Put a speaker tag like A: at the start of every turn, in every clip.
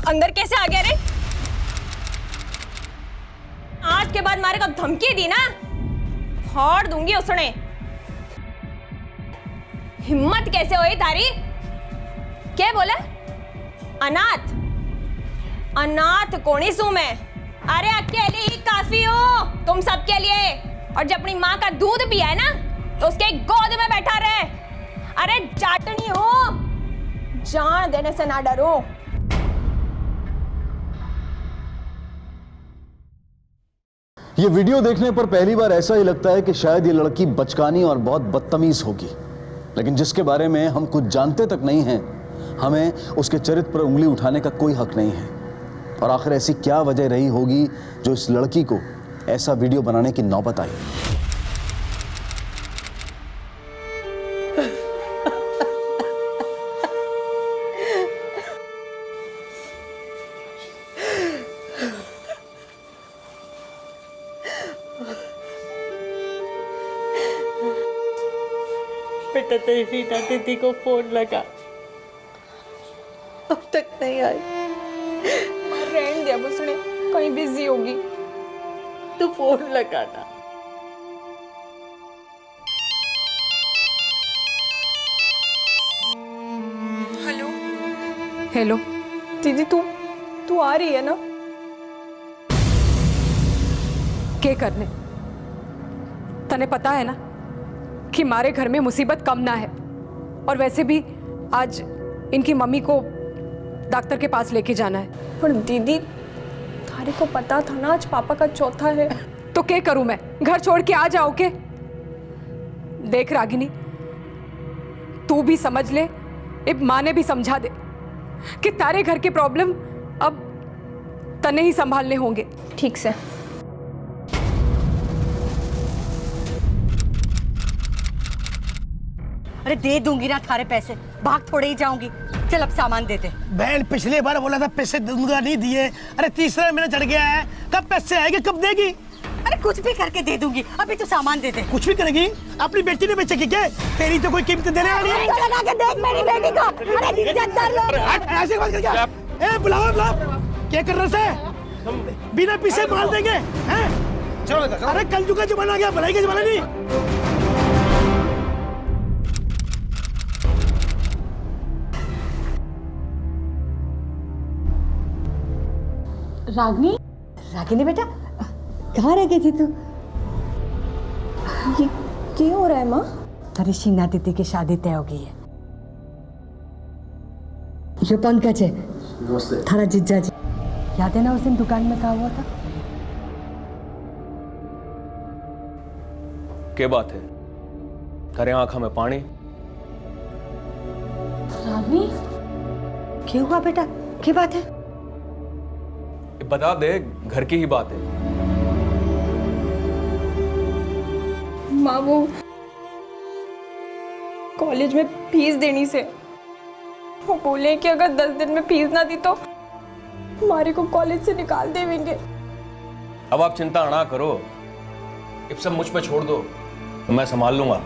A: अंदर कैसे आ गया रे? आज के बाद मारे को धमकी दी ना, फाड़ दूंगी उसने। हिम्मत कैसे हुई तारी? क्या बोला? अनाथ? अनाथ कौनी सू मैं? अरे अकेले ही काफी हूँ तुम सबके लिए। और जब अपनी माँ का दूध पिया है ना, तो उसके गोद में बैठा रहे। अरे चाटनी हूँ, जान देने से ना डरो।
B: ये वीडियो देखने पर पहली बार ऐसा ही लगता है कि शायद ये लड़की बचकानी और बहुत बदतमीज होगी, लेकिन जिसके बारे में हम कुछ जानते तक नहीं हैं, हमें उसके चरित्र पर उंगली उठाने का कोई हक नहीं है। और आखिर ऐसी क्या वजह रही होगी जो इस लड़की को ऐसा वीडियो बनाने की नौबत आई।
C: बेटा तेरी रीना दीदी को फोन लगा, अब तक नहीं आई।
A: रहने दिया उसने, कहीं बिजी होगी।
C: तू फोन लगाना।
A: हेलो
D: हेलो
A: दीदी, तू आ रही है ना?
D: के करने तने पता है ना कि मारे घर में मुसीबत कम ना है। और वैसे भी आज इनकी मम्मी को डॉक्टर के पास लेके जाना है।
A: पर दीदी, थारे को पता था ना आज पापा का चौथा है।
D: तो क्या करूं मैं? घर छोड़ के आ जाओ के? देख रागिनी, तू भी समझ ले, अब माँ ने भी समझा दे कि तारे घर के प्रॉब्लम अब तने ही संभालने होंगे।
A: ठीक से।
C: अरे दे दूंगी ना थारे पैसे, भाग थोड़े ही जाऊंगी। चल अब सामान दे दे।
E: बहन पिछले बार बोला था पैसे दूंगा, नहीं दिए। अरे तीसरा महीना चढ़ गया है, कब पैसे आएंगे, कब देगी?
C: अरे कुछ भी करके दे दूंगी, अभी तू सामान दे दे।
E: कुछ भी करेगी? अपनी बेटी ने बेचेगी क्या? तेरी तो कोई कीमत देने वाली है।
C: लगा के देख मेरी बेटी को। अरे इज्जतदार लोग।
E: ऐसे बात करके ए बुलाओ क्या कर रहे थे? बिना पीछे मार देंगे हैं? चलो। अरे कलयुग का जमाना आ गया, भलाई का जमाना नहीं।
C: रागिनी, रागिनी बेटा कहाँ रह गई थी तू?
A: ये क्या हो रहा है माँ?
C: अरे शीना दीदी की शादी तय हो गई है। ये पंकज है, थारा जीजा जी। याद है ना उस दिन दुकान में कहा हुआ था?
F: क्या बात है? करे आंखों में पानी।
C: रागिनी क्या हुआ बेटा, क्या बात है?
F: बता दे, घर की ही बात है।
A: माँ वो कॉलेज में फीस देनी से वो बोले कि अगर 10 दिन में फीस ना दी तो हमारे को कॉलेज से निकाल देंगे।
F: अब आप चिंता ना करो, ये सब मुझ पे छोड़ दो, मैं संभाल लूंगा।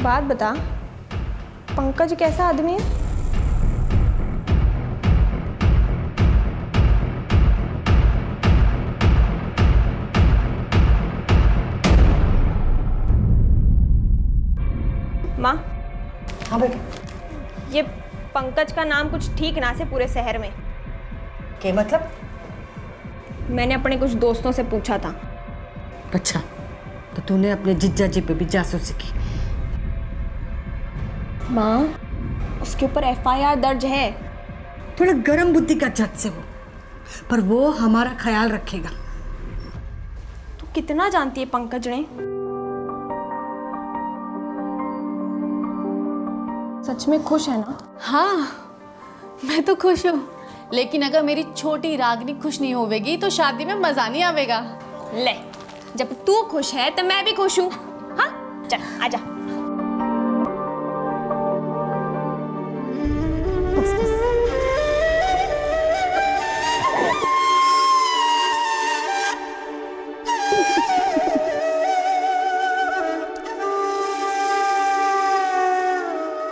A: बात बता, पंकज कैसा आदमी है? माँ।
C: हाँ बेटा।
A: ये पंकज का नाम कुछ ठीक ना से पूरे शहर में।
C: क्या मतलब?
A: मैंने अपने कुछ दोस्तों से पूछा था।
C: अच्छा, तो तूने अपने जीजा जी पे भी जासूसी की?
A: माँ, उसके ऊपर FIR दर्ज है।
C: थोड़ा गर्म बुद्धि का झट से वो, पर वो हमारा ख्याल रखेगा।
A: तू कितना जानती है पंकज ने? सच में खुश है ना?
G: हाँ, मैं तो खुश हूँ, लेकिन अगर मेरी छोटी रागनी खुश नहीं होवेगी तो शादी में मजा नहीं आवेगा।
A: ले, जब तू खुश है तो मैं भी खुश हूँ। हाँ, चल आजा।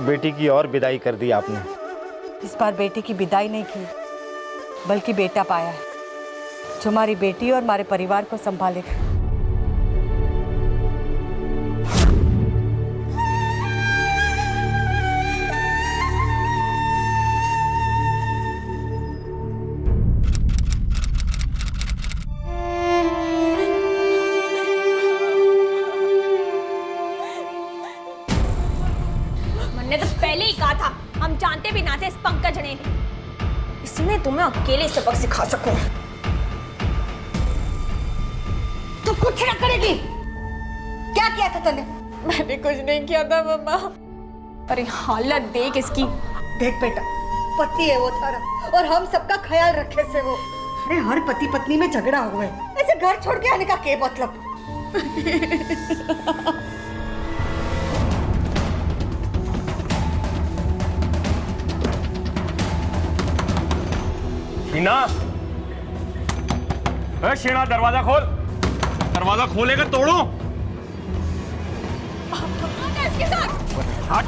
H: बेटी की और विदाई कर दी आपने।
C: इस बार बेटी की विदाई नहीं की, बल्कि बेटा पाया है जो हमारी बेटी और हमारे परिवार को संभालेगा।
A: मैंने तो पहले ही कहा था, हम जानते भी ना थे इस पंकज ने, इसने तुम्हें अकेले सबक सिखा सकूं।
C: तू कुछ ना करेगी। क्या किया था तूने?
A: मैंने कुछ नहीं किया था मम्मा। अरे हालत देख इसकी।
C: देख बेटा, पति है वो थारा, और हम सबका ख्याल रखे से वो। अरे हर पति पत्नी में झगड़ा हुआ है, ऐसे घर छोड़ के आने का क्या मतलब?
F: शीना, ए शीना, दरवाजा खोल। दरवाजा खोलेगा तोड़ो।
A: इसके साथ।
F: हट।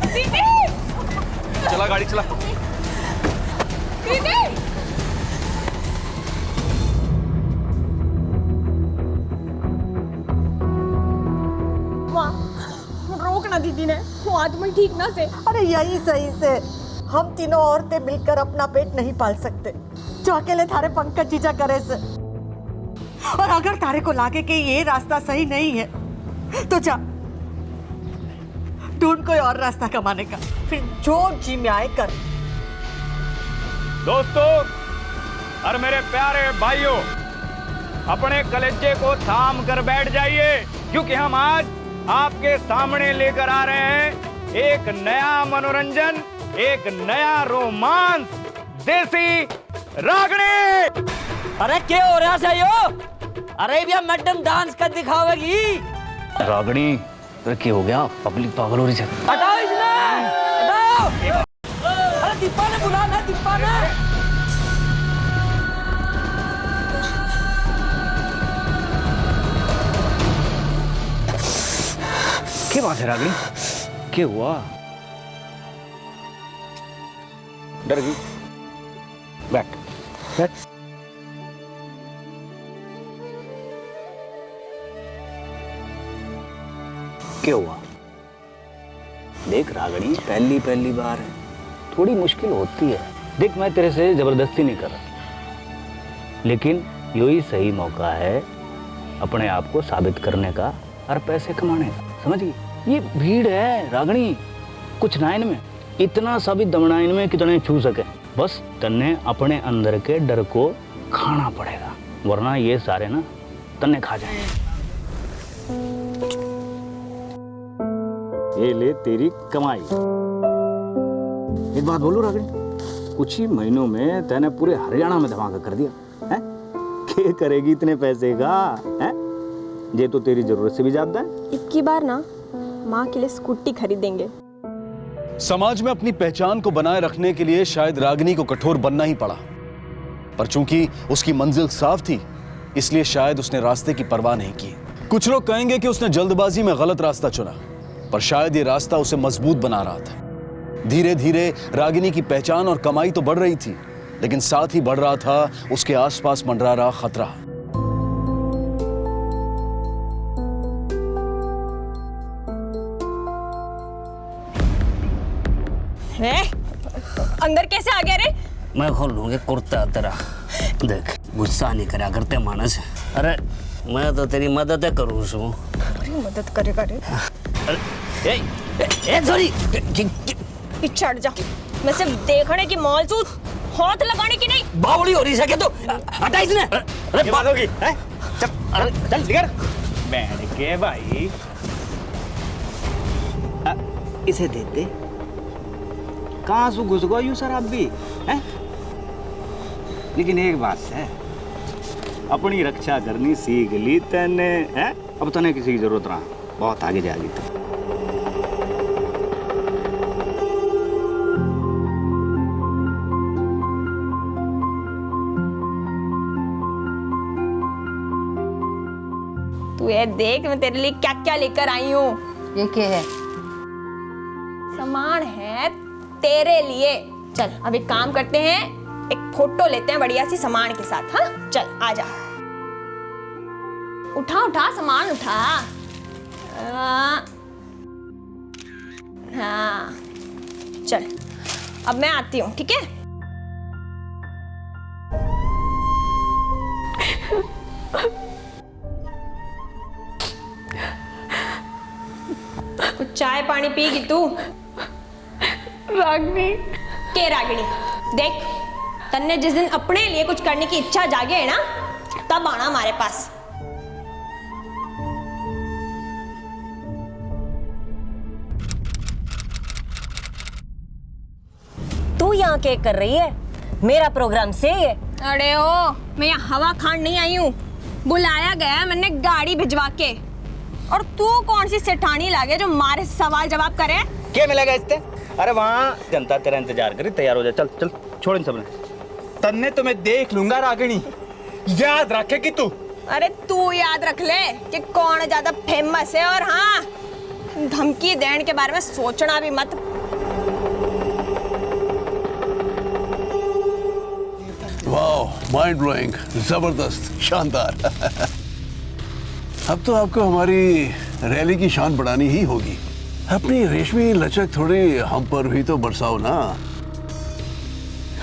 A: दीदी!
F: चला गाड़ी चला।
A: दीदी! वाह, रोक ना दीदी ने, वो आदमी ठीक ना से।
C: अरे यही सही से हम तीनों औरतें मिलकर अपना पेट नहीं पाल सकते, जो अकेले थारे पंकज जीजा करे से। और अगर तारे को लागे कि ये रास्ता सही नहीं है तो जा ढूंढ कोई और रास्ता कमाने का, फिर जो जी में आए कर।
H: दोस्तों और मेरे प्यारे भाइयों, अपने कलेजे को थाम कर बैठ जाइए, क्योंकि हम आज आपके सामने लेकर आ रहे हैं एक नया मनोरंजन, एक नया रोमांस, देसी रागनी।
I: अरे क्या हो रहा है यो? अरे भैया मैडम डांस कर दिखावेगी।
J: रागनी तो क्या हो गया? पब्लिक पागल हो रही है।
I: हटाओ इसने, हटाओ। अरे दीपा ने बुलाना, दीपा ने।
J: क्या बात है रागनी? क्या हुआ? डर गई? बैठ बैठ। क्या हुआ? देख रागनी, पहली पहली बार है, थोड़ी मुश्किल होती है। देख मैं तेरे से जबरदस्ती नहीं कर रहा, लेकिन यही सही मौका है अपने आप को साबित करने का और पैसे कमाने का। समझ गई? ये भीड़ है रागनी, कुछ ना इनमें, इतना सा भी दमना इनमें कितने छू सके। बस तन्ने अपने अंदर के डर को खाना पड़ेगा, वरना ये सारे ना तन्ने खा जाएंगे। ये ले तेरी कमाई। एक बात बोलूं रागनी, कुछ ही महीनों में तैने पूरे हरियाणा में धमाका कर दिया है। क्या करेगी इतने पैसे का? है ये तो तेरी जरूरत से भी ज्यादा है।
A: एक की बार ना माँ के लिए स्कूटी खरीदेंगे।
B: समाज में अपनी पहचान को बनाए रखने के लिए शायद रागिनी को कठोर बनना ही पड़ा, पर चूंकि उसकी मंजिल साफ थी, इसलिए शायद उसने रास्ते की परवाह नहीं की। कुछ लोग कहेंगे कि उसने जल्दबाजी में गलत रास्ता चुना, पर शायद ये रास्ता उसे मजबूत बना रहा था। धीरे धीरे रागिनी की पहचान और कमाई तो बढ़ रही थी, लेकिन साथ ही बढ़ रहा था उसके आसपास मंडरा रहा खतरा।
A: अंदर कैसे आ गया रे?
I: मैं खोल लूंगी कुर्ता तेरा। देख गुस्सा नहीं करा करते मानस। अरे मैं तो तेरी मदद करूँ सू।
A: मदद करेगा रे?
I: सॉरी,
A: चढ़ जा। मैं सिर्फ देखने की मौजूद, हाथ लगाने की नहीं।
I: बावली हो रही है क्या? तो हटा इसने।
H: अरे बात होगी, चल चल निकल। बैठ के भाई इसे देते। कहाँ से घुस गो यूं शराब भी है? लेकिन एक बात है, अपनी रक्षा करनी सीख ली तने है। अब तने किसी की जरूरत रहा, बहुत आगे जाएगी तो।
A: तू ये देख मैं तेरे लिए क्या क्या लेकर आई हूँ।
C: ये क्या है?
A: सामान है तेरे लिए। चल अब एक काम करते हैं, एक फोटो लेते हैं बढ़िया सी सामान के साथ। हाँ चल आजा, उठा उठा सामान उठा। हाँ चल अब मैं आती हूँ, ठीक है? कुछ चाय पानी पीगी तू?
D: रागनी
A: के रागिनी, देख तन्ने जिस दिन अपने लिए कुछ करने की इच्छा जागे है ना, तब आना हमारे पास।
C: तू यहाँ क्या कर रही है? मेरा प्रोग्राम से है।
A: अरे ओ, मैं यहाँ हवा खान नहीं आई हूँ, बुलाया गया मैंने गाड़ी भिजवा के। और तू कौन सी सेठानी लागे जो मारे सवाल जवाब करे?
J: क्या मिलेगा इससे? अरे वहाँ जनता तेरा इंतजार करी, तैयार हो जा। चल चल छोड़ इन सबने।
H: तन्ने तो मैं देख लूंगा रागिनी, याद रखे कि तू।
A: अरे तू याद रख ले कि कौन ज्यादा फेमस है। और हाँ, धमकी देने के बारे में सोचना भी मत।
K: वाह, माइंड ब्लोइंग, जबरदस्त, शानदार। अब तो आपको हमारी रैली की शान बढ़ानी ही होगी। अपनी रेशमी लचक थोड़ी हम पर भी तो बरसाओ ना।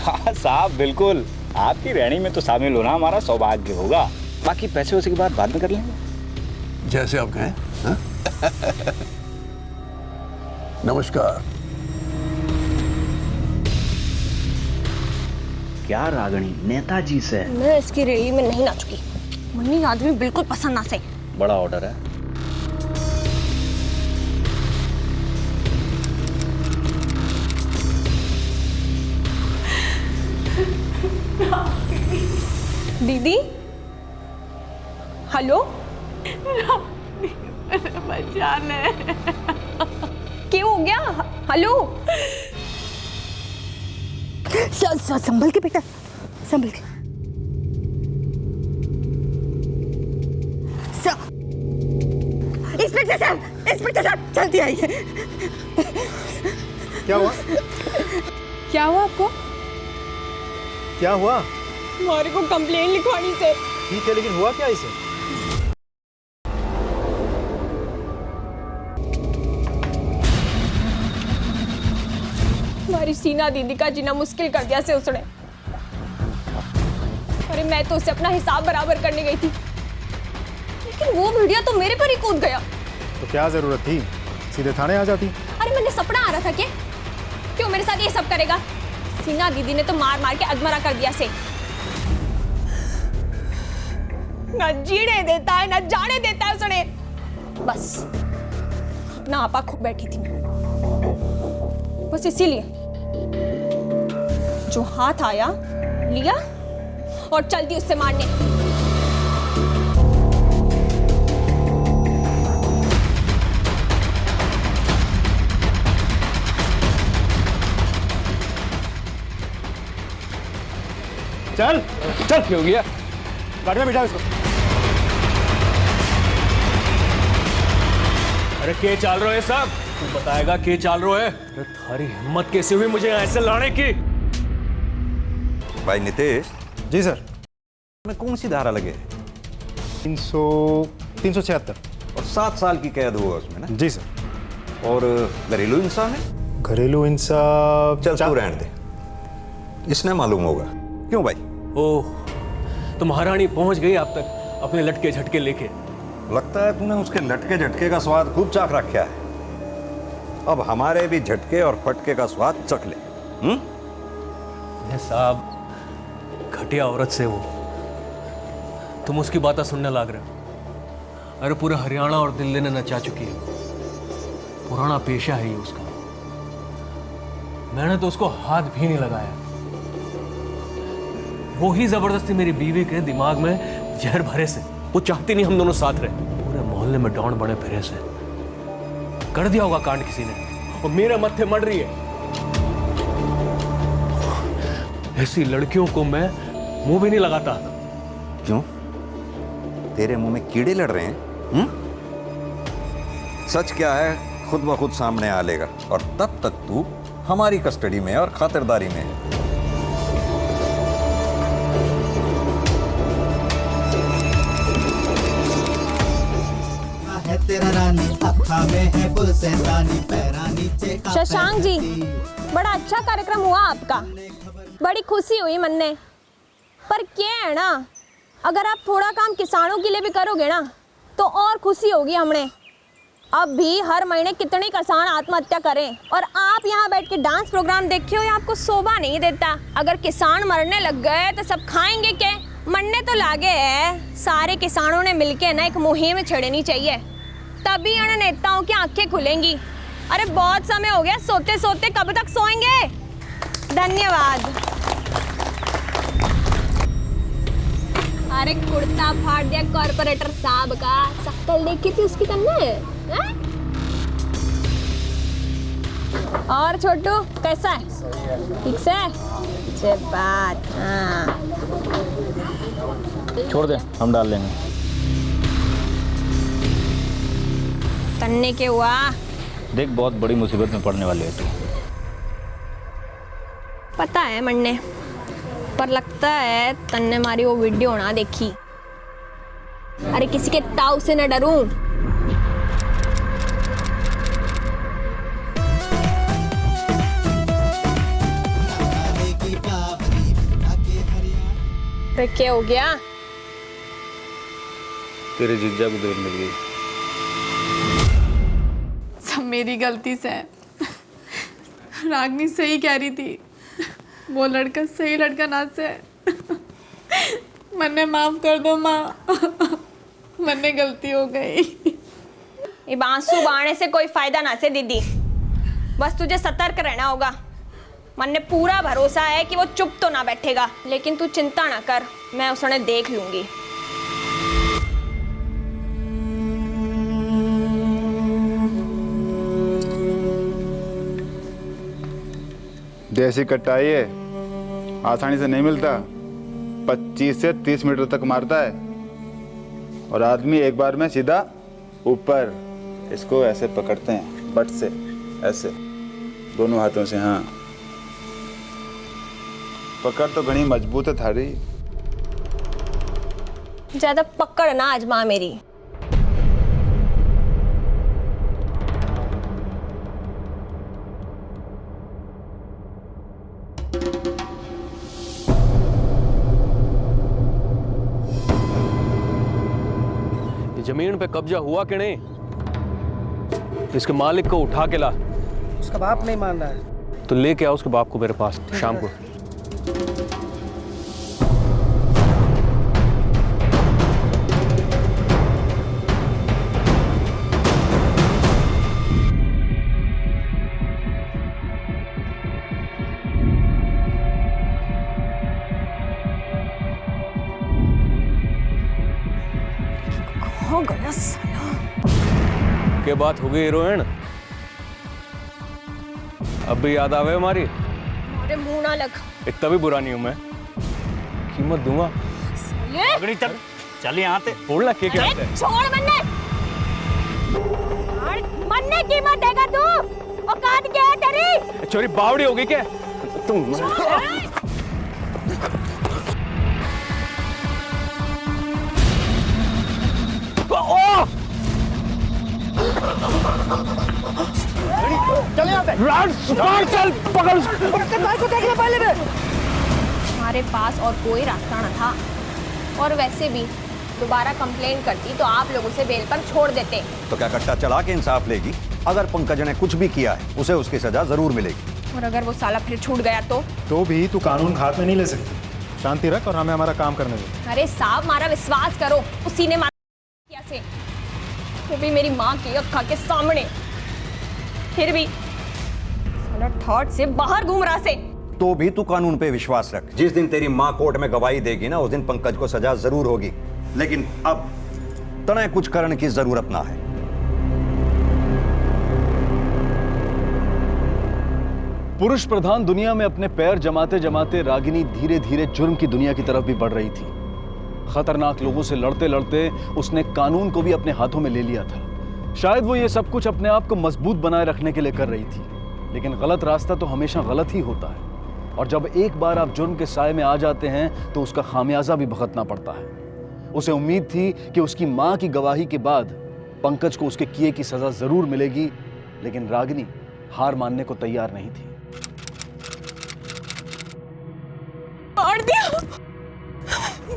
J: हाँ साहब, बिल्कुल। आपकी रैली में तो शामिल होना हमारा सौभाग्य होगा। बाकी पैसे वैसे की बात बाद में कर लेंगे।
K: जैसे आप कहें। हाँ? नमस्कार।
J: क्या रागनी, नेताजी से?
A: मैं इसकी रैली में नहीं नाचूंगी, मुन्नी आदमी बिल्कुल पसंद ना से।
J: बड़ा ऑर्डर है।
A: दीदी हेलो, क्या हो गया? हेलो,
C: संभल के बेटा, संभल के। इंस्पेक्टर साहब जल्दी आइए।
E: क्या हुआ?
D: क्या हुआ आपको?
E: क्या हुआ?
A: हमारे को कंप्लेन लिखवानी से।
E: ठीक है, लेकिन हुआ क्या इसे?
A: हमारी सीना दीदी का जीना मुश्किल कर दिया से उसने। अरे मैं तो उससे अपना हिसाब बराबर करने गई थी, लेकिन वो वीडियो तो मेरे पर ही कूद गया।
E: तो क्या जरूरत थी, सीधे थाने आ जाती।
A: अरे मैंने सपना आ रहा था कि क्यों मेरे साथ ये सब करेगा। सीना दीदी ने तो मार मार के अधमरा कर दिया से। ना जीने देता है ना जाने देता है उसने। बस अपना आपा खो बैठी थी, बस इसीलिए जो हाथ आया लिया और चल दी उससे मारने।
E: चल
H: चल, क्या हो गया?
E: गाड़ी में बिठा इसको।
F: अरे के चाल रहे सब? तू बताएगा के चाल रहे है? अरे थारी हिम्मत कैसे हुई मुझे ऐसे लाने की?
L: भाई नितेश
E: जी सर।
L: में कौन सी धारा लगे?
E: 376।
L: और 7 साल की कैद हुआ उसमें ना?
E: जी सर।
L: और घरेलू हिंसा में?
E: घरेलू हिंसा
L: चल तू रहने दे, इसने मालूम होगा। क्यों भाई?
F: ओह, तो महारानी पहुंच गई आप तक अपने लटके झटके लेके।
L: लगता है तूने उसके लटके झटके का स्वाद खूब चाख रखा है। अब हमारे भी झटके और फटके का स्वाद चख ले।
F: साहब, घटिया औरत से वो, तुम उसकी बातें सुनने लग रहे हो। अरे पूरे हरियाणा और दिल्ली ने नचा चुकी है। पुराना पेशा है ये उसका। मैंने तो उसको हाथ भी नहीं लगाया। वो ही जबरदस्ती मेरी बीवी के दिमाग में जहर भरे से। वो चाहती नहीं हम दोनों साथ रहे। पूरे मोहल्ले में डॉन बने फिरे से कर दिया होगा कांड किसी ने, और मेरे मत्थे मर रही है। ऐसी लड़कियों को मैं मुंह भी नहीं लगाता।
L: क्यों? तेरे मुंह में कीड़े लड़ रहे हैं? सच क्या है खुद ब खुद सामने आ लेगा और तब तक तू हमारी कस्टडी में और खातिरदारी में है।
A: शशांक जी, बड़ा अच्छा कार्यक्रम हुआ आपका, बड़ी खुशी हुई मन ने। पर क्या है ना, अगर आप थोड़ा काम किसानों के लिए भी करोगे ना तो और खुशी होगी हमें। अब भी हर महीने कितने किसान आत्महत्या करें और आप यहाँ बैठ के डांस प्रोग्राम देखे हो, ये आपको शोभा नहीं देता। अगर किसान मरने लग गए तो सब खाएंगे क्या? मरने तो लागे है। सारे किसानों ने मिलके ना एक मुहिम छेड़नी चाहिए, तभी इन नेताओं की आंखें खुलेंगी। अरे बहुत समय हो गया, सोते सोते कब तक सोएंगे? धन्यवाद। अरे कुर्ता फाड़ दिया कॉर्पोरेटर साहब का, शक्ल देखी थी उसकी तुमने? और छोटू कैसा है? ठीक से? अच्छी बात। हाँ,
J: छोड़ दे, हम डाल लेंगे।
A: तन्ने के हुआ?
J: देख, बहुत बड़ी मुसीबत में पड़ने वाली है तू।
A: पता है मन्ने, पर लगता है तन्ने हमारी वो वीडियो ना देखी। अरे किसी के ताव से न डरूं। अरे क्या हो गया?
J: तेरे जीजा को देर मिल गई।
G: सब मेरी गलती से है। रागनी सही कह रही थी, वो लड़का सही लड़का ना से। मन्ने माफ कर दो माँ, मन्ने गलती हो गई।
A: ये बांसु बाणे से कोई फायदा ना से दीदी, बस तुझे सतर्क रहना होगा। मन्ने पूरा भरोसा है कि वो चुप तो ना बैठेगा, लेकिन तू चिंता ना कर, मैं उसने देख लूंगी।
M: देसी कट्टा ये आसानी से नहीं मिलता, 25 से 30 मीटर तक मारता है और आदमी एक बार में सीधा ऊपर। इसको ऐसे पकड़ते हैं, बट से ऐसे दोनों हाथों से। हाँ, पकड़ तो घनी मजबूत है थारी।
A: ज्यादा पकड़ ना आजमा मेरी।
F: जमीन पे कब्जा हुआ कि नहीं? इसके मालिक को उठा के ला।
E: उसका बाप नहीं मान रहा है।
F: तो लेके आओ उसके बाप को मेरे पास शाम को।
A: हो गया साला।
F: क्या बात हो गई हीरोइन? अब भी याद आवे हमारी?
A: अरे मुंह ना लग।
F: इतना भी बुरा नहीं हूं मैं, कीमत दूंगा।
J: अगली तक चल यहाँ से।
F: बोलना क्या क्या है?
A: छोड़ मन्ने। मन्ने कीमत देगा तू? औकात क्या है तेरी?
F: चोरी बावड़ी होगी क्या तुम?
E: चल यहाँ पे।
F: पकड़
E: को देख ले पहले में।
A: हमारे पास और कोई रास्ता न था, और वैसे भी दोबारा कंप्लेन करती तो आप लोग उसे बेल पर छोड़ देते।
L: तो क्या कट्टा चला के इंसाफ लेगी? अगर पंकज ने कुछ भी किया है उसे उसकी सजा जरूर मिलेगी।
A: और अगर वो साला फिर छूट गया तो
N: भी तू कानून हाथ में नहीं ले सकती। शांति रख और हमें हमारा काम करने दे।
A: अरे साहब, हमारा विश्वास करो, उसी ने मारा से, वो भी मेरी माँ की अक्खा के सामने। फिर भी साला थॉट से बाहर घूम रहा से।
L: तो भी तू कानून पे विश्वास रख। जिस दिन तेरी माँ कोर्ट में गवाही देगी ना, उस दिन पंकज को सजा जरूर होगी। लेकिन अब तने कुछ करने की जरूरत ना है।
B: पुरुष प्रधान दुनिया में अपने पैर जमाते जमाते रागिनी धीरे धीरे जुर्म की दुनिया की तरफ भी बढ़ रही थी। खतरनाक लोगों से लड़ते लड़ते उसने कानून को भी अपने हाथों में ले लिया था। शायद वो ये सब कुछ अपने आप को मजबूत बनाए रखने के लिए कर रही थी, लेकिन गलत रास्ता तो हमेशा गलत ही होता है। और जब एक बार आप जुर्म के साए में आ जाते हैं तो उसका खामियाजा भी भुगतना पड़ता है। उसे उम्मीद थी कि उसकी मां की गवाही के बाद पंकज को उसके किए की सजा जरूर मिलेगी, लेकिन रागिनी हार मानने को तैयार नहीं थी।
A: मार दिया,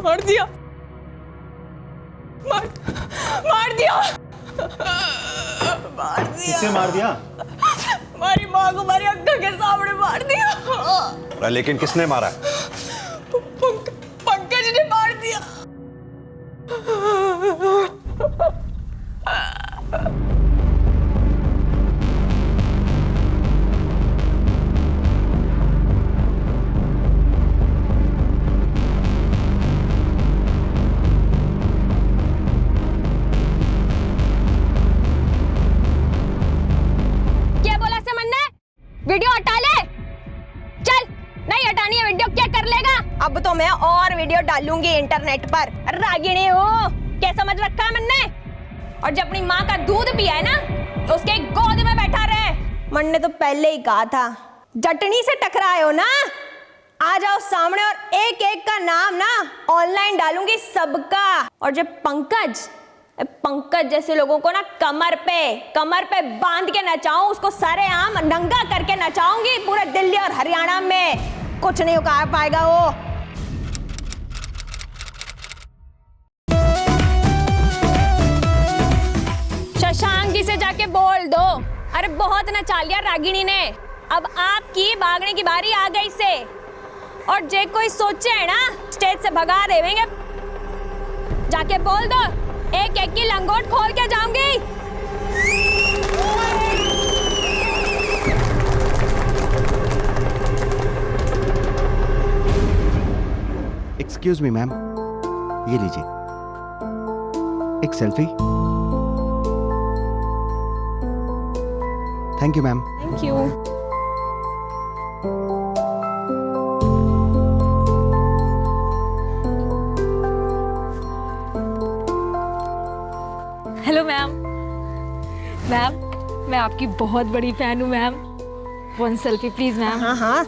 A: मार दिया, मार दिया, मार दिया।
N: किसे मार दिया?
A: हमारी माँ को हमारी अक्का के सामने मार दिया।
L: लेकिन किसने मारा?
A: पंकज ने मार दिया। वीडियो हटा ले। चल, नहीं हटानी है वीडियो, क्या कर लेगा? अब तो मैं और वीडियो डालूंगी इंटरनेट पर। रागिणी हो क्या समझ रखा है मैंने? और जब अपनी माँ का दूध पिया है ना तो उसके गोद में बैठा रहे। मन ने तो पहले ही कहा था, जटनी से टकराए हो ना, आ जाओ सामने और एक एक का नाम ना ऑनलाइन डालूंगी सबका। और जब पंकज जैसे लोगों को ना कमर पे बांध के नचाऊं, उसको सरेआम नंगा करके नचाऊंगी पूरे दिल्ली और हरियाणा में। कुछ नहीं उखाड़ पाएगा वो। शशांक जी से जाके बोल दो, अरे बहुत नचा लिया रागिणी ने, अब आपकी भागने की बारी आ गई से। और जे कोई सोचे है ना स्टेज से भगा देवेंगे, जाके बोल दो, एक एक की लंगोट खोल के जाऊंगी।
O: एक्सक्यूज मी मैम, ये लीजिए एक selfie. Thank you ma'am.
A: Thank you.
D: Hello ma'am. Ma'am, मैं आपकी बहुत बड़ी फैन हूँ ma'am. One selfie please ma'am.
A: हाँ हाँ।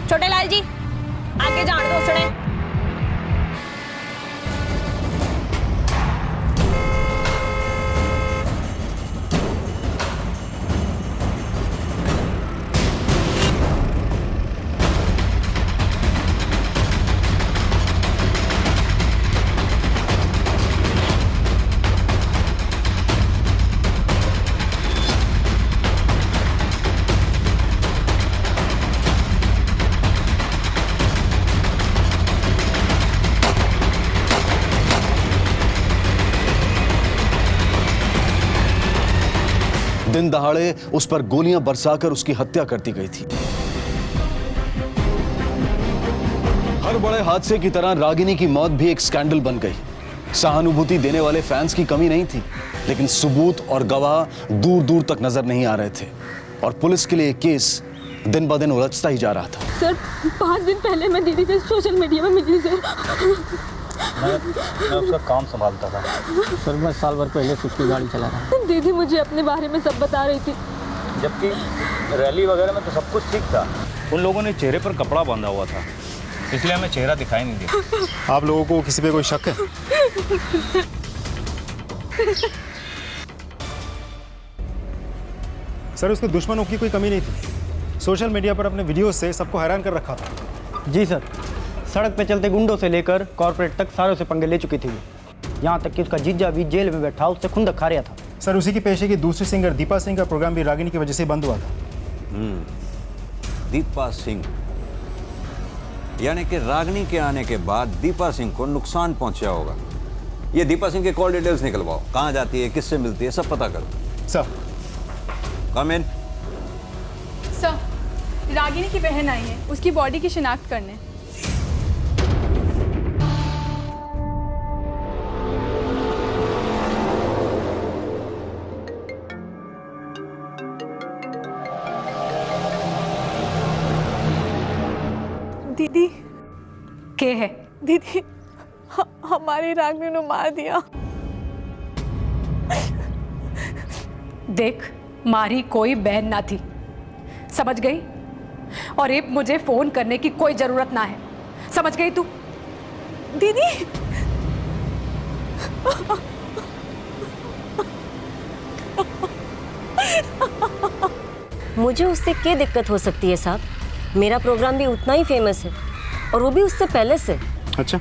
A: छोटे लाल जी आगे जान दो उसने।
B: दिन दहाड़े उस पर गोलियां बरसाकर उसकी हत्या कर दी गई थी। हर बड़े हादसे की तरह रागिनी की मौत भी एक स्कैंडल बन गई। सहानुभूति देने वाले फैंस की कमी नहीं थी, लेकिन सबूत और गवाह दूर दूर तक नजर नहीं आ रहे थे और पुलिस के लिए केस दिन ब दिन उलझता ही जा रहा था।
P: सर 5 दिन पहले मैं दीदी से सोशल मीडिया में मिली सर।
J: मैं उसका काम संभालता था
P: सर। मैं साल भर पहले से उसकी गाड़ी चला रहा हूँ। दीदी मुझे अपने बारे में सब बता रही थी,
J: जबकि रैली वगैरह में तो सब कुछ ठीक था। उन लोगों ने चेहरे पर कपड़ा बांधा हुआ था, इसलिए हमें चेहरा दिखाई नहीं दिया।
N: आप लोगों को किसी पे कोई शक है? सर उसके दुश्मनों की कोई कमी नहीं थी। सोशल मीडिया पर अपने वीडियो से सबको हैरान कर रखा था।
Q: जी सर, सड़क पे चलते गुंडों से लेकर कॉर्पोरेट तक सारों से पंगे ले चुकी थी वो। यहाँ तक कि उसका जीजा भी जेल में बैठा उससे खुंदक खा रहा था।
N: सर, उसी की पेशे की दूसरी सिंगर दीपा सिंह का प्रोग्राम भी रागिनी की वजह से बंद हुआ था।
L: दीपा सिंह, यानी कि रागिनी के आने के बाद दीपा सिंह को नुकसान पहुंचा होगा। ये दीपा सिंह के कॉल डिटेल्स निकलवाओ, कहाँ जाती है, किससे मिलती है, सब पता करो।
N: सर,
L: कम इन।
G: सर, रागिनी की बहन आई है, उसकी बॉडी की शिनाख्त करने।
P: दीदी
D: के है?
P: दीदी, हमारी रागिनी ने मार दिया।
D: देख, मारी कोई बहन ना थी, समझ गई? और अब मुझे फोन करने की कोई जरूरत ना है, समझ गई तू?
P: दीदी,
R: मुझे उससे क्या दिक्कत हो सकती है साहब? मेरा प्रोग्राम भी उतना ही फेमस है और वो भी उससे पहले से।
N: अच्छा,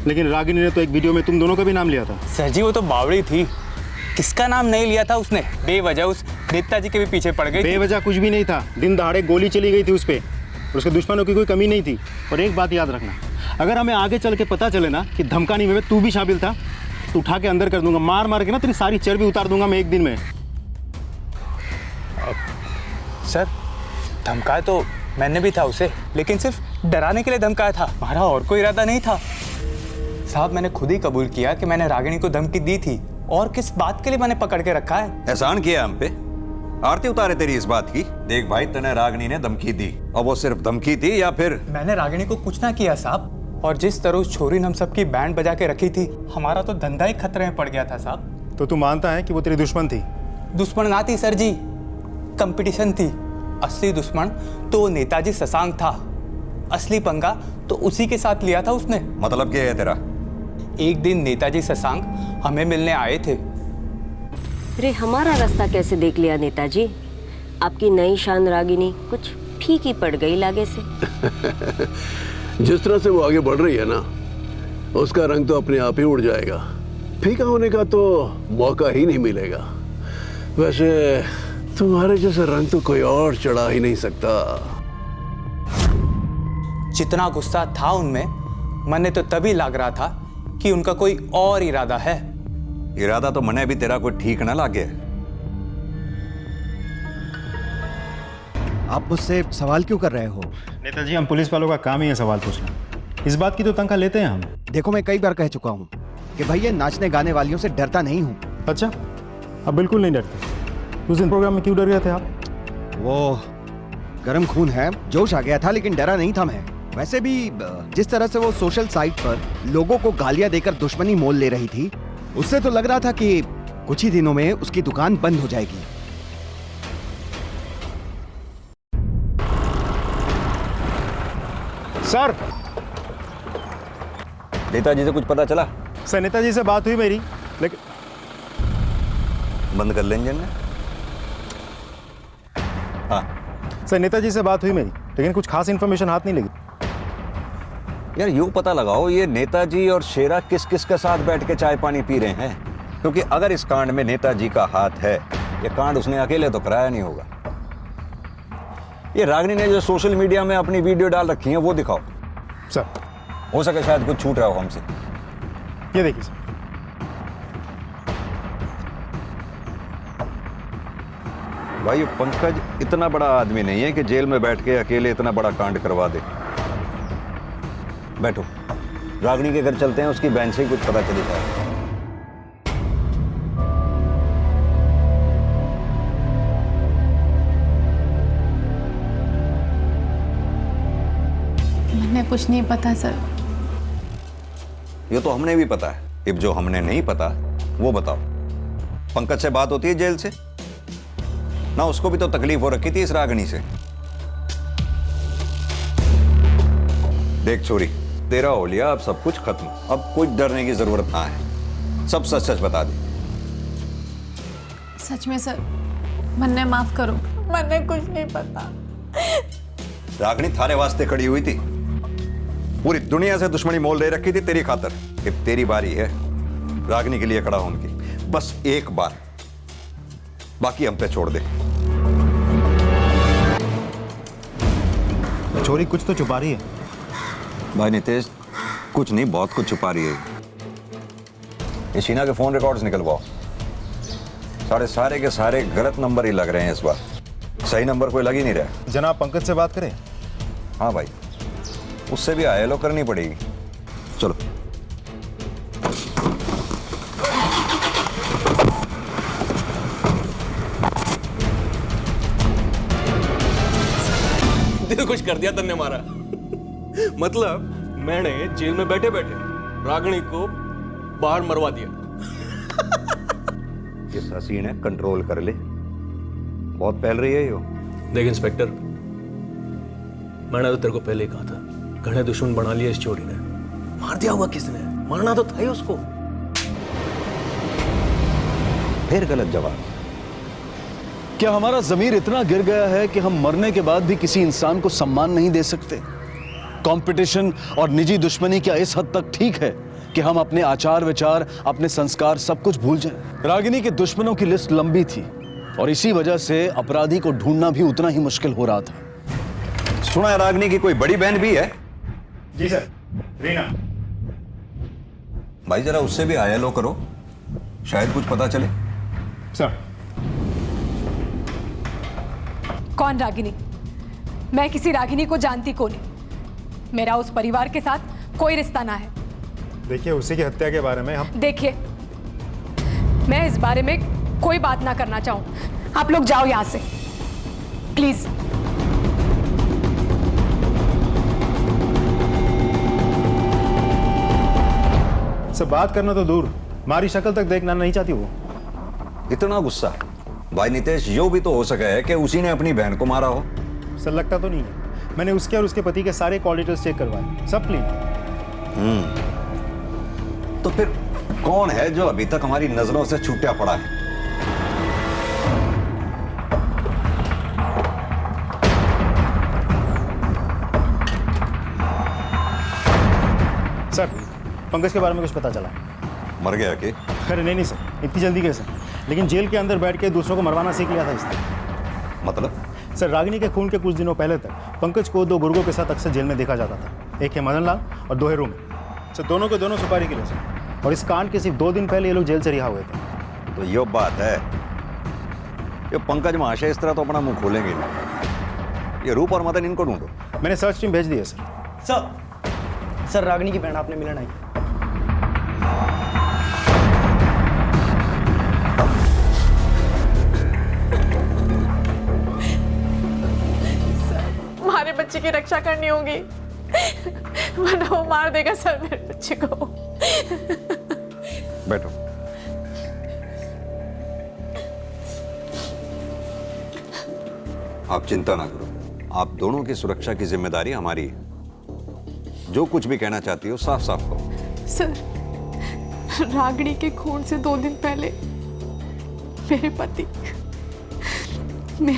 N: लेकिन रागिनी ने तो एक वीडियो में तुम दोनों का भी नाम लिया था।
Q: सर जी, वो तो बावड़ी थी, किसका नाम नहीं लिया था उसने? बेवजह उस नेताजी के भी पीछे पड़ गई।
N: बेवजह कुछ भी नहीं था, दिन दहाड़े गोली चली गई थी उस पर, और उसके दुश्मनों की कोई कमी नहीं थी। और एक बात याद रखना, अगर हमें आगे चल के पता चले ना कि धमकानी में तू भी शामिल था, तो उठा के अंदर कर दूंगा, मार मार के ना तेरी सारी चर्बी उतार दूंगा मैं एक दिन में।
Q: सर, धमकाया तो मैंने भी था उसे, लेकिन सिर्फ डराने के लिए धमकाया था, हमारा और कोई इरादा नहीं था। साहब, मैंने खुद ही कबूल किया कि मैंने रागिनी को धमकी दी थी, और किस बात के लिए मैंने पकड़ के रखा है?
L: एहसान किया हम पे, आरती उतारे तेरी इस बात की। देख भाई, तने रागिनी ने धमकी दी, और वो सिर्फ धमकी थी या फिर?
Q: मैंने रागिनी को कुछ ना किया साहब, और जिस तरह उस छोरी ने हम सबकी बैंड बजा के रखी थी, हमारा तो धंधा ही खतरे में पड़ गया था साहब।
N: तो तू मानता है कि वो तेरी दुश्मन थी?
Q: दुश्मन ना थी सर जी, कंपटीशन थी। असली दुश्मन तो नेताजी शशांक था, असली पंगा तो उसी के साथ लिया था उसने।
L: मतलब क्या है तेरा?
Q: एक दिन नेताजी शशांक हमें मिलने आए थे।
R: अरे हमारा रास्ता कैसे देख लिया नेताजी? आपकी नई शान रागिनी कुछ फीकी पड़ गई लागे से।
K: जिस तरह से वो आगे बढ़ रही है ना, उसका रंग तो अपने आप ही उड़ जाएगा। फीका होने का तो मौका ही नहीं मिलेगा। वैसे तुम्हारे जैसा रंग तो कोई और चढ़ा ही नहीं सकता।
Q: जितना गुस्सा था उनमें, मने तो तभी लग रहा था कि उनका कोई और इरादा है।
L: इरादा तो मने भी तेरा कोई ठीक ना लगे।
O: आप मुझसे सवाल क्यों कर रहे हो?
N: नेताजी, हम पुलिस वालों का काम ही है सवाल पूछना, इस बात की तो तनख्वाह लेते हैं हम।
O: देखो, मैं कई बार कह चुका हूँ कि भैया नाचने गाने वालियों से डरता नहीं हूँ।
N: अच्छा, अब बिल्कुल नहीं डरते। उस दिन प्रोग्राम में क्यों डर गए थे आप?
O: वो गर्म खून है, जोश आ गया था, लेकिन डरा नहीं था मैं। वैसे भी जिस तरह से वो सोशल साइट पर लोगों को गालियां देकर दुश्मनी मोल ले रही थी, उससे तो लग रहा था कि कुछ ही दिनों में उसकी दुकान बंद हो जाएगी।
N: सर,
L: नेताजी से कुछ पता चला?
N: सर, नेताजी से बात हुई मेरी, लेकिन
L: बंद कर ले इंजन ने। हाँ
N: सर, नेताजी से बात हुई मेरी, लेकिन कुछ खास इन्फॉर्मेशन हाथ नहीं लगी।
L: यार, यूं पता लगाओ ये नेताजी और शेरा किस किस के साथ बैठ के चाय पानी पी रहे हैं, क्योंकि अगर इस कांड में नेताजी का हाथ है, ये कांड उसने अकेले तो कराया नहीं होगा। ये रागिनी ने जो सोशल मीडिया में अपनी वीडियो डाल रखी है वो दिखाओ
N: सर।
L: हो सके शायद कुछ छूट रहा हो हमसे।
N: ये देखिए सर।
L: भाई, ये पंकज इतना बड़ा आदमी नहीं है कि जेल में बैठ के अकेले इतना बड़ा कांड करवा दे। बैठो, रागिनी के घर चलते हैं, उसकी बहन से ही कुछ पता चली जाए।
G: मैंने कुछ नहीं पता सर।
L: ये तो हमने भी पता है, अब जो हमने नहीं पता वो बताओ। पंकज से बात होती है जेल से ना? उसको भी तो तकलीफ हो रखी थी इस रागिनी से। देख छोरी, तेरा हो लिया, अब सब कुछ खत्म, अब कुछ डरने की जरूरत ना है। सब सच सच बता दे।
G: सच में सर, मन्ने माफ करो।
C: मैंने कुछ नहीं पता।
L: रागनी थारे वास्ते खड़ी हुई थी, पूरी दुनिया से दुश्मनी मोल ले रखी थी तेरी खातर। अब तेरी बारी है रागनी के लिए खड़ा होने की, बस एक बार, बाकी हम पे छोड़ दे।
N: छोरी कुछ तो छुपा रही है।
L: भाई नितेश, कुछ नहीं, बहुत कुछ छुपा रही है। ये शीना के फोन रिकॉर्ड्स निकलवाओ। सारे के सारे गलत नंबर ही लग रहे हैं इस बार, सही नंबर कोई लग ही नहीं रहा।
N: जनाब पंकज से बात करें?
L: हाँ भाई, उससे भी आईएलओ करनी पड़ेगी। चलो।
F: दिल खुश कर दिया तन्ने मारा। मतलब मैंने जेल में बैठे बैठे रागिनी को बाहर मरवा दिया।
L: ये हसीन है, कंट्रोल कर ले, बहुत फैल रही है यो।
F: देख इंस्पेक्टर, मैंने तो तेरे को पहले ही कहा था, घने दुश्मन बना लिया इस चोरी ने। मार दिया होगा किसने, मारना तो था ही उसको।
L: फिर गलत जवाब।
B: क्या हमारा जमीर इतना गिर गया है कि हम मरने के बाद भी किसी इंसान को सम्मान नहीं दे सकते? कंपटीशन और निजी दुश्मनी क्या इस हद तक ठीक है कि हम अपने आचार विचार, अपने संस्कार सब कुछ भूल जाएं? रागिनी के दुश्मनों की लिस्ट लंबी थी और इसी वजह से अपराधी को ढूंढना भी उतना ही मुश्किल हो रहा था।
L: सुना है रागिनी की कोई बड़ी बहन भी है?
N: जी सर, रीना।
L: भाई जरा उससे भी आईएलओ करो, शायद कुछ पता चले।
N: सर।
D: कौन रागिनी? मैं किसी रागिनी को जानती को नहीं। मेरा उस परिवार के साथ कोई रिश्ता ना है।
N: देखिए, उसी की हत्या के बारे में हम
D: देखिए, मैं इस बारे में कोई बात ना करना चाहूं। आप लोग जाओ यहां से प्लीज।
N: सब बात करना तो दूर, हमारी शक्ल तक देखना नहीं चाहती वो।
L: इतना गुस्सा? भाई नितेश, यो भी तो हो सका है कि उसी ने अपनी बहन को मारा हो।
N: सर लगता तो नहीं है। मैंने उसके और उसके पति के सारे कॉल डिटेल्स चेक करवाए, सब क्लीन।
L: तो फिर कौन है जो अभी तक हमारी नजरों से छूटा पड़ा है?
N: सर, पंकज के बारे में कुछ पता चला?
L: मर गया कि?
N: अरे नहीं सर, इतनी जल्दी कैसे? लेकिन जेल के अंदर बैठ के दूसरों को मरवाना सीख लिया था इसने।
L: मतलब?
N: सर, रागिनी के खून के कुछ दिनों पहले तक पंकज को दो गुर्गों के साथ अक्सर जेल में देखा जाता था। एक है मदन लाल और दो है रूम। सर, दोनों के दोनों सुपारी के लिए सर। और इस कांड के सिर्फ 2 दिन पहले ये लोग जेल से रिहा हुए थे।
L: तो ये बात है, ये पंकज महाशय इस तरह तो अपना मुंह खोलेंगे नहीं। ये रूप और मदन, इनको ढूंढो।
N: मैंने सर्च टीम भेज दी है सर।
S: सर रागिनी की बहन आपने मिलन आई।
G: हमारे बच्चे की रक्षा करनी होगी, वरना वो मार देगा सर मेरे बच्चे को।
L: बैठो। आप चिंता ना करो, आप दोनों की सुरक्षा की जिम्मेदारी हमारी है। जो कुछ भी कहना चाहती हो साफ साफ कहो।
G: सर, रागिनी के खून से 2 दिन पहले मेरे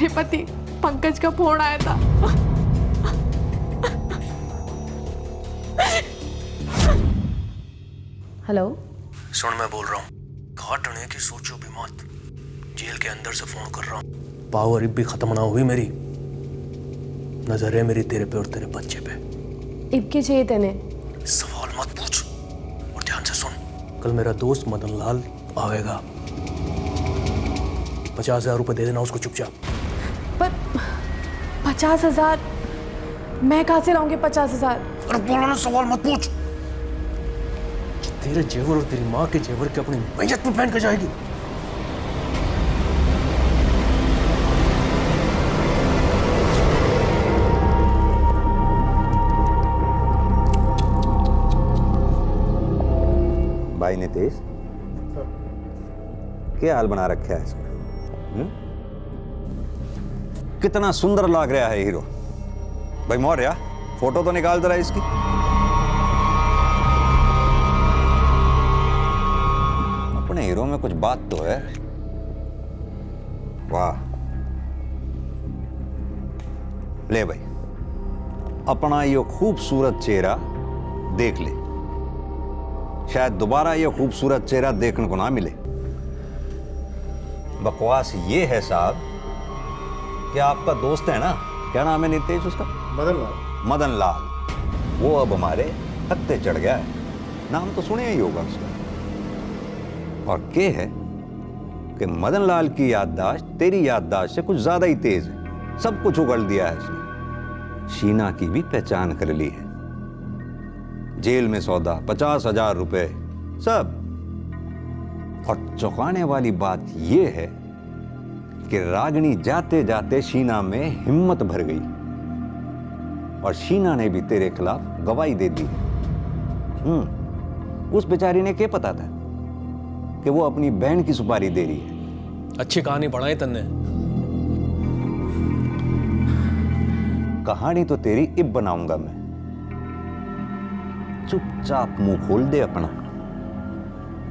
G: पति पंकज का फोन आया था।
A: हेलो,
F: सुन, मैं बोल रहा हूँ, घाट होने की सोचो भी मत। जेल के अंदर से फोन कर रहा हूँ। पावर इब भी खत्म ना हुई मेरी। नजर है मेरी तेरे पे और तेरे बच्चे पे।
A: इब के चाहिए तेने?
F: सवाल मत पूछ और ध्यान से सुन। कल मेरा दोस्त मदन लाल आएगा, 50,000 रुपए दे देना उसको चुपचाप।
A: पर 50,000 मैं कहाँ से लाऊंगी 50,000?
F: अरे बोलो ना, सवाल मत पूछ। तेरे जेवर और तेरी माँ के जेवर के अपनी मैयत पे पहन के जाएगी।
L: भाई नितेश, क्या हाल बना रखा है इसका? कितना सुंदर लग रहा है हीरो। भाई मौर्य, फोटो तो निकाल जरा इसकी। अपने हीरो में कुछ बात तो है। वाह, ले भाई, अपना ये खूबसूरत चेहरा देख ले, शायद दोबारा ये खूबसूरत चेहरा देखने को ना मिले। बकवास ये है साहब कि आपका दोस्त है ना, क्या नाम है नितेश उसका?
N: मदन लाल।
L: मदन लाल, वो अब हमारे पत्ते चढ़ गया है। नाम तो सुने ही होगा उसका। और क्या है कि मदन लाल की याददाश्त तेरी याददाश्त से कुछ ज्यादा ही तेज है। सब कुछ उगल दिया है इसने। शीना की भी पहचान कर ली है। जेल में सौदा, 50,000 रुपए, सब। और चौंकाने वाली बात यह है कि रागिनी जाते जाते शीना में हिम्मत भर गई और शीना ने भी तेरे खिलाफ गवाही दे दी। उस बेचारी ने क्या पता था कि वो अपनी बहन की सुपारी दे रही है।
F: अच्छी कहानी पढ़ाई तन्ने।
L: कहानी तो तेरी इब बनाऊंगा मैं। चुपचाप मुंह खोल दे अपना,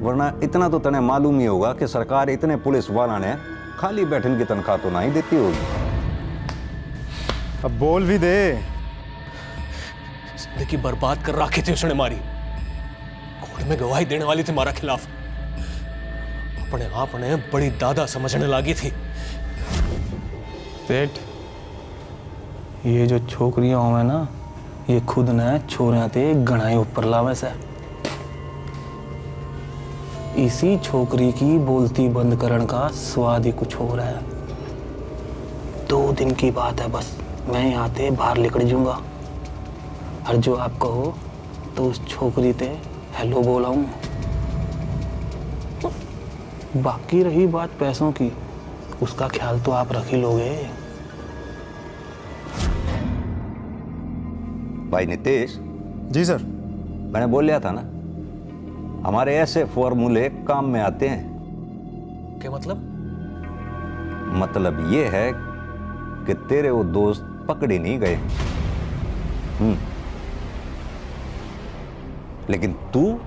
L: वरना इतना तो तने मालूम ही होगा कि सरकार इतने पुलिस वाला ने खाली बैठन की तनख्वाह तो नहीं देती होगी।
N: अब बोल भी दे।
F: जिंदगी बर्बाद कर रखी थी उसने मारी, कोर्ट में गवाही देने वाली थी हमारा खिलाफ। अपने आप ने बड़ी दादा समझने लगी थी।
Q: सेठ, ये जो छोकरियां हो ना, ये खुद ने छोरियां ते गणाई ऊपर लावे से। इसी छोकरी की बोलती बंद करन का स्वाद ही कुछ हो रहा है। 2 दिन की बात है बस, मैं यहाँ ते बाहर निकल जाऊंगा। और जो आप कहो तो उस छोकरी ते हेलो बोलाऊं। बाकी रही बात पैसों की, उसका ख्याल तो आप रख ही लोगे।
L: भाई नितेश।
N: जी सर।
L: मैंने बोल लिया था ना, हमारे ऐसे फॉर्मूले काम में आते हैं।
F: क्या मतलब?
L: मतलब ये है कि तेरे वो दोस्त पकड़े नहीं गए। लेकिन तू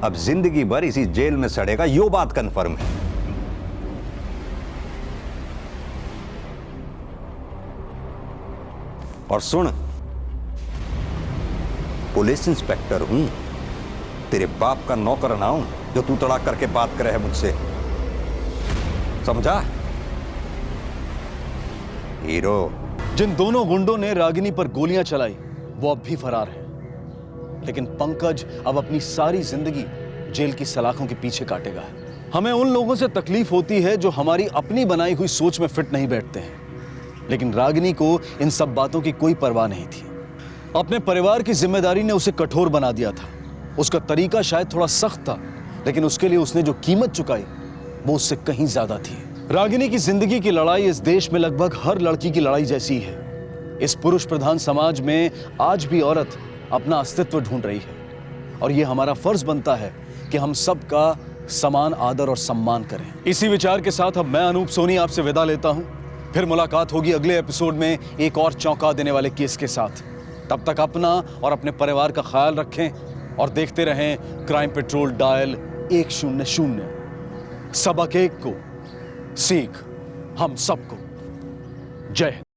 L: अब जिंदगी भर इसी जेल में सड़ेगा, यो बात कंफर्म है। और सुन, पुलिस इंस्पेक्टर हूं, तेरे बाप का नौकर ना हूं जो तू तड़ाक करके बात करे है मुझसे, समझा? हीरो।
B: जिन दोनों गुंडों ने रागिनी पर गोलियां चलाई वो अब भी फरार है, लेकिन पंकज अब अपनी सारी जिंदगी जेल की सलाखों के पीछे काटेगा। हमें उन लोगों से तकलीफ होती है जो हमारी अपनी बनाई हुई सोच में फिट नहीं बैठते हैं, लेकिन रागिनी को इन सब बातों की कोई परवाह नहीं थी। अपने परिवार की जिम्मेदारी ने उसे कठोर बना दिया था। उसका तरीका शायद थोड़ा सख्त था, लेकिन उसके लिए उसने जो कीमत चुकाई वो उससे कहीं ज्यादा थी। रागिनी की जिंदगी की लड़ाई इस देश में लगभग हर लड़की की लड़ाई जैसी है। इस पुरुष प्रधान समाज में आज भी औरत अपना अस्तित्व ढूंढ रही है, और यह हमारा फर्ज बनता है कि हम सबका समान आदर और सम्मान करें। इसी विचार के साथ अब मैं अनूप सोनी आपसे विदा लेता हूं। फिर मुलाकात होगी अगले एपिसोड में एक और चौंका देने वाले केस के साथ। तब तक अपना और अपने परिवार का ख्याल रखें और देखते रहें क्राइम पेट्रोल डायल 100। सबक एक को सीख हम सबको। जय हिंद।